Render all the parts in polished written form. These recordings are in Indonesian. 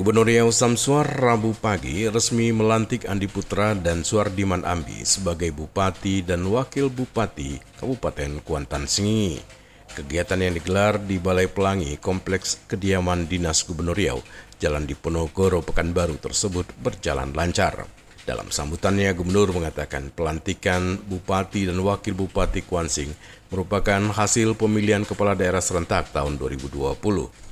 Gubernur Riau Samsuar Rabu pagi resmi melantik Andi Putra dan Suardiman Ambi sebagai Bupati dan Wakil Bupati Kabupaten Kuantan Sengingi. Kegiatan yang digelar di Balai Pelangi, Kompleks Kediaman Dinas Gubernur Riau, Jalan Diponegoro, Pekanbaru tersebut berjalan lancar. Dalam sambutannya, Gubernur mengatakan pelantikan Bupati dan Wakil Bupati Kuansing merupakan hasil pemilihan kepala daerah serentak tahun 2020.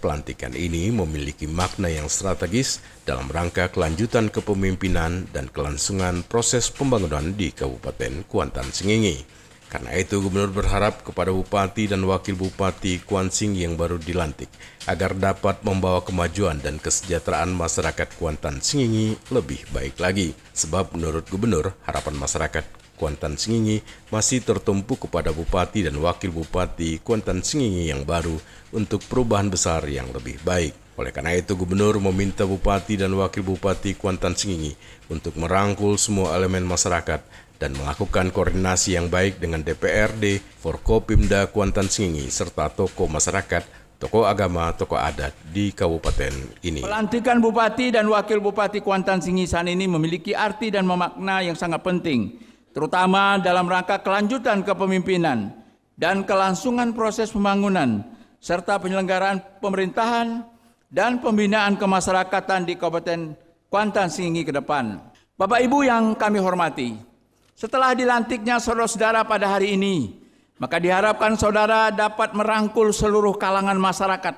Pelantikan ini memiliki makna yang strategis dalam rangka kelanjutan kepemimpinan dan kelangsungan proses pembangunan di Kabupaten Kuantan Sengingi. Karena itu, Gubernur berharap kepada Bupati dan Wakil Bupati Kuansing yang baru dilantik agar dapat membawa kemajuan dan kesejahteraan masyarakat Kuantan Sengingi lebih baik lagi. Sebab menurut Gubernur, harapan masyarakat Kuantan Sengingi masih tertumpu kepada Bupati dan Wakil Bupati Kuantan Sengingi yang baru untuk perubahan besar yang lebih baik. Oleh karena itu, Gubernur meminta Bupati dan Wakil Bupati Kuantan Sengingi untuk merangkul semua elemen masyarakat dan melakukan koordinasi yang baik dengan DPRD, Forkopimda Kuantan Sengingi, serta tokoh masyarakat, tokoh agama, tokoh adat di kabupaten ini. Pelantikan Bupati dan Wakil Bupati Kuantan Sengingi saat ini memiliki arti dan makna yang sangat penting, terutama dalam rangka kelanjutan kepemimpinan dan kelangsungan proses pembangunan, serta penyelenggaraan pemerintahan dan pembinaan kemasyarakatan di Kabupaten Kuantan Sengingi ke depan. Bapak Ibu yang kami hormati, setelah dilantiknya saudara-saudara pada hari ini, maka diharapkan saudara dapat merangkul seluruh kalangan masyarakat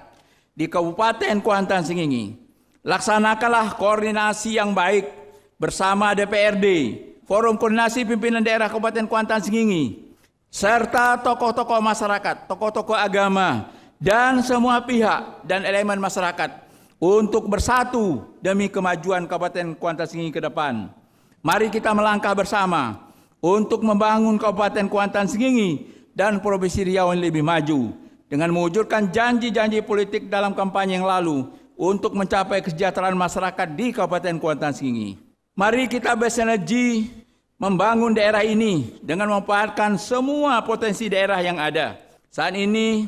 di Kabupaten Kuantan Sengingi. Laksanakanlah koordinasi yang baik bersama DPRD, Forum Koordinasi Pimpinan Daerah Kabupaten Kuantan Sengingi, serta tokoh-tokoh masyarakat, tokoh-tokoh agama, dan semua pihak dan elemen masyarakat untuk bersatu demi kemajuan Kabupaten Kuantan Sengingi ke depan. Mari kita melangkah bersama untuk membangun Kabupaten Kuantan Sengingi dan Provinsi Riau yang lebih maju dengan mewujudkan janji-janji politik dalam kampanye yang lalu untuk mencapai kesejahteraan masyarakat di Kabupaten Kuantan Sengingi. Mari kita bersinergi membangun daerah ini dengan memanfaatkan semua potensi daerah yang ada. Saat ini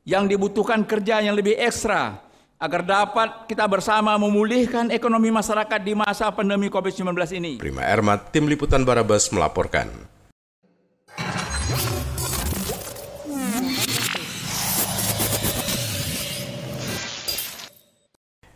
yang dibutuhkan kerja yang lebih ekstra agar dapat kita bersama memulihkan ekonomi masyarakat di masa pandemi COVID-19 ini. Prima Ermat, Tim Liputan Barabas melaporkan.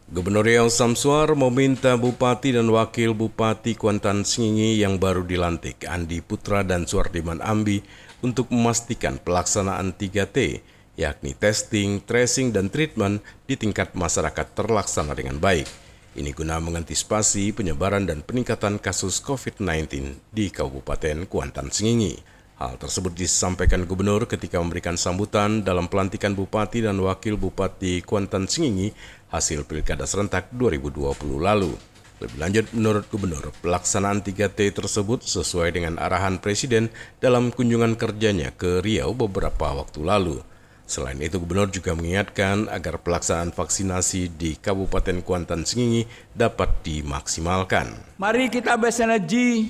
Gubernur Riau Samsuar meminta Bupati dan Wakil Bupati Kuantan Sengingi yang baru dilantik, Andi Putra dan Suardiman Ambi, untuk memastikan pelaksanaan 3T, yakni testing, tracing, dan treatment di tingkat masyarakat terlaksana dengan baik. Ini guna mengantisipasi penyebaran dan peningkatan kasus COVID-19 di Kabupaten Kuantan Sengingi. Hal tersebut disampaikan Gubernur ketika memberikan sambutan dalam pelantikan Bupati dan Wakil Bupati Kuantan Sengingi hasil Pilkada Serentak 2020 lalu. Lebih lanjut, menurut Gubernur, pelaksanaan 3T tersebut sesuai dengan arahan Presiden dalam kunjungan kerjanya ke Riau beberapa waktu lalu. Selain itu, Gubernur juga mengingatkan agar pelaksanaan vaksinasi di Kabupaten Kuantan Sengingi dapat dimaksimalkan. Mari kita bersinergi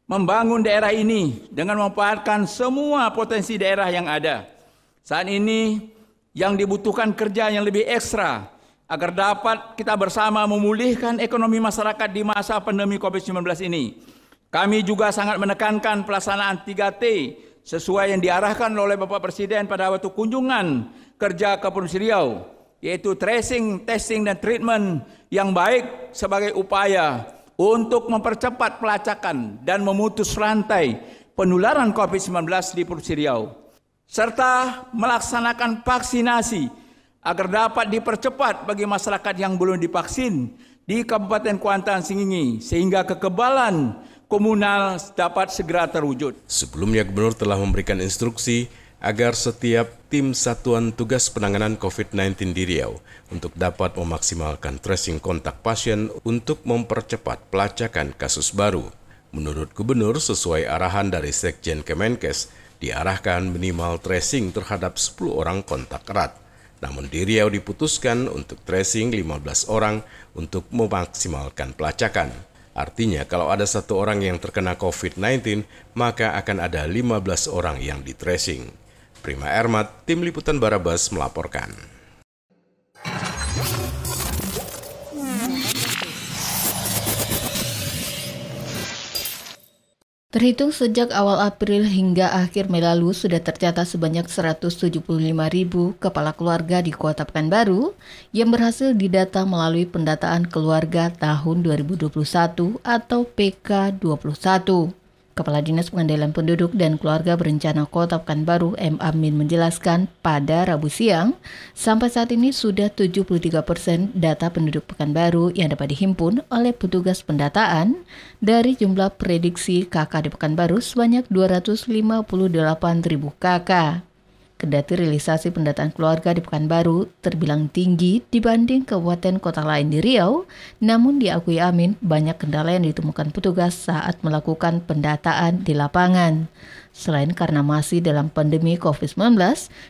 membangun daerah ini dengan memanfaatkan semua potensi daerah yang ada. Saat ini yang dibutuhkan kerja yang lebih ekstra agar dapat kita bersama memulihkan ekonomi masyarakat di masa pandemi COVID-19 ini. Kami juga sangat menekankan pelaksanaan 3T sesuai yang diarahkan oleh Bapak Presiden pada waktu kunjungan kerja ke Provinsi Riau, yaitu tracing, testing, dan treatment yang baik sebagai upaya untuk mempercepat pelacakan dan memutus rantai penularan COVID-19 di Provinsi Riau, serta melaksanakan vaksinasi agar dapat dipercepat bagi masyarakat yang belum divaksin di Kabupaten Kuantan Sengingi, sehingga kekebalan komunal dapat segera terwujud. Sebelumnya, Gubernur telah memberikan instruksi agar setiap tim Satuan Tugas Penanganan COVID-19 di Riau untuk dapat memaksimalkan tracing kontak pasien untuk mempercepat pelacakan kasus baru. Menurut Gubernur, sesuai arahan dari Sekjen Kemenkes, diarahkan minimal tracing terhadap 10 orang kontak erat. Namun di Riau diputuskan untuk tracing 15 orang untuk memaksimalkan pelacakan. Artinya kalau ada 1 orang yang terkena COVID-19, maka akan ada 15 orang yang di-tracing. Prima Ermat, Tim Liputan Barabas melaporkan. Terhitung sejak awal April hingga akhir Mei lalu sudah tercatat sebanyak 175.000 kepala keluarga di Kota Pekanbaru yang berhasil didata melalui pendataan keluarga tahun 2021 atau PK21. Kepala Dinas Pengendalian Penduduk dan Keluarga Berencana Kota Pekanbaru M. Amin menjelaskan pada Rabu siang, sampai saat ini sudah 73% data penduduk Pekanbaru yang dapat dihimpun oleh petugas pendataan dari jumlah prediksi KK di Pekanbaru sebanyak 258.000 KK. Kendati realisasi pendataan keluarga di Pekanbaru terbilang tinggi dibanding kabupaten kota lain di Riau, namun diakui Amin banyak kendala yang ditemukan petugas saat melakukan pendataan di lapangan. Selain karena masih dalam pandemi COVID-19,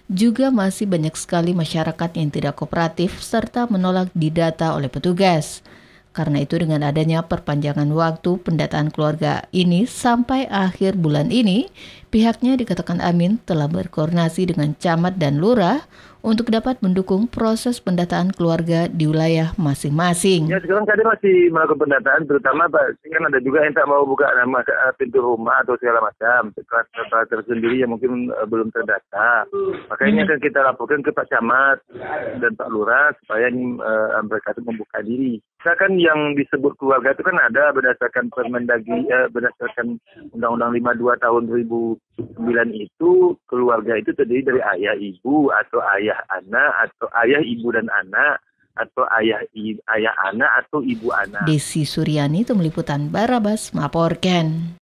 juga masih banyak sekali masyarakat yang tidak kooperatif serta menolak didata oleh petugas. Karena itu dengan adanya perpanjangan waktu pendataan keluarga ini sampai akhir bulan ini, pihaknya dikatakan Amin telah berkoordinasi dengan camat dan lurah untuk dapat mendukung proses pendataan keluarga di wilayah masing-masing. Ya sekarang kami masih melakukan pendataan, terutama Pak, kan ada juga yang tak mau buka nama pintu rumah atau segala macam, kepala tersendiri yang mungkin belum terdata. Maka ini akan kita laporkan ke Pak Camat dan Pak Lurah supaya mereka itu membuka diri. Misalkan yang disebut keluarga itu kan ada berdasarkan Permendagri, berdasarkan Undang-Undang 52 tahun 2009 itu, keluarga itu terdiri dari ayah ibu atau ayah anak atau ayah ibu dan anak atau ayah anak atau ibu anak. Desi Suryani, Tim Liputan Barabas melaporkan.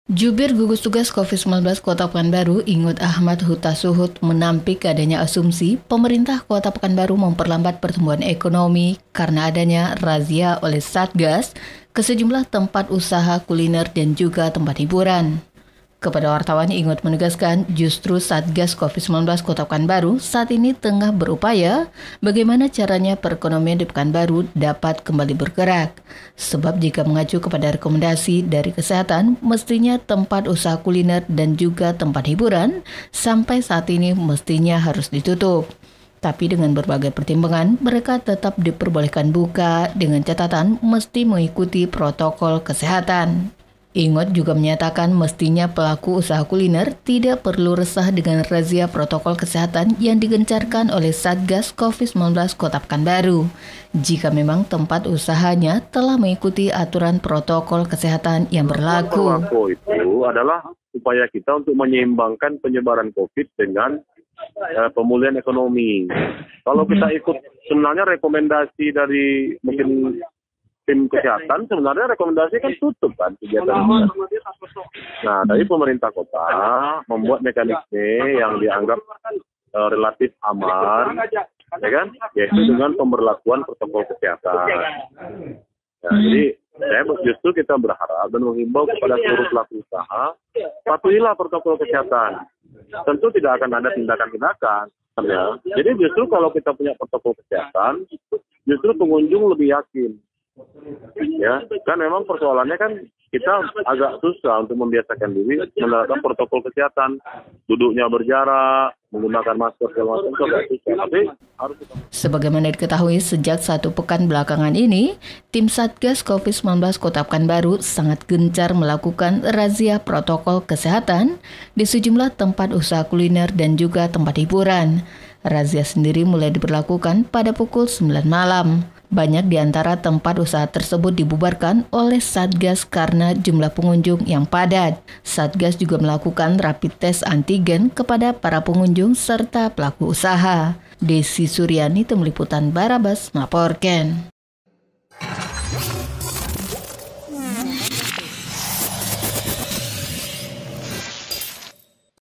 Jubir gugus tugas COVID-19 Kota Pekanbaru, Ingut Ahmad Hutasuhud, menampik adanya asumsi pemerintah Kota Pekanbaru memperlambat pertumbuhan ekonomi karena adanya razia oleh Satgas ke sejumlah tempat usaha kuliner dan juga tempat hiburan. Kepada wartawan, Ingut menegaskan justru Satgas COVID-19 Kota Pekanbaru saat ini tengah berupaya bagaimana caranya perekonomian di Pekanbaru dapat kembali bergerak. Sebab jika mengacu kepada rekomendasi dari kesehatan, mestinya tempat usaha kuliner dan juga tempat hiburan sampai saat ini mestinya harus ditutup. Tapi dengan berbagai pertimbangan, mereka tetap diperbolehkan buka dengan catatan mesti mengikuti protokol kesehatan. Ingot juga menyatakan mestinya pelaku usaha kuliner tidak perlu resah dengan razia protokol kesehatan yang digencarkan oleh Satgas COVID-19 Kota Pekanbaru. Jika memang tempat usahanya telah mengikuti aturan protokol kesehatan yang berlaku. Itu adalah upaya kita untuk menyeimbangkan penyebaran COVID dengan pemulihan ekonomi. Kalau kita ikut sebenarnya rekomendasi dari mungkin tim kesehatan, sebenarnya rekomendasi kan tutup kan kegiatan. Nah, dari pemerintah kota membuat mekanisme yang dianggap relatif aman, ya kan? Yaitu dengan pemberlakuan protokol kesehatan. Nah, jadi justru kita berharap dan menghimbau kepada seluruh pelaku usaha, patuhilah protokol kesehatan. Tentu tidak akan ada tindakan-tindakan. Ya. Jadi justru kalau kita punya protokol kesehatan, justru pengunjung lebih yakin. Ya, kan memang persoalannya kan kita agak susah untuk membiasakan diri menerapkan protokol kesehatan, duduknya berjarak, menggunakan masker segala macam itu agak susah. Tapi harus kita... Sebagaimana diketahui sejak 1 pekan belakangan ini, tim Satgas COVID-19 Kota Pekanbaru sangat gencar melakukan razia protokol kesehatan di sejumlah tempat usaha kuliner dan juga tempat hiburan. Razia sendiri mulai diberlakukan pada pukul 9 malam. Banyak di antara tempat usaha tersebut dibubarkan oleh Satgas karena jumlah pengunjung yang padat. Satgas juga melakukan rapid test antigen kepada para pengunjung serta pelaku usaha. Desi Suryani, Tim Liputan Barabas melaporkan.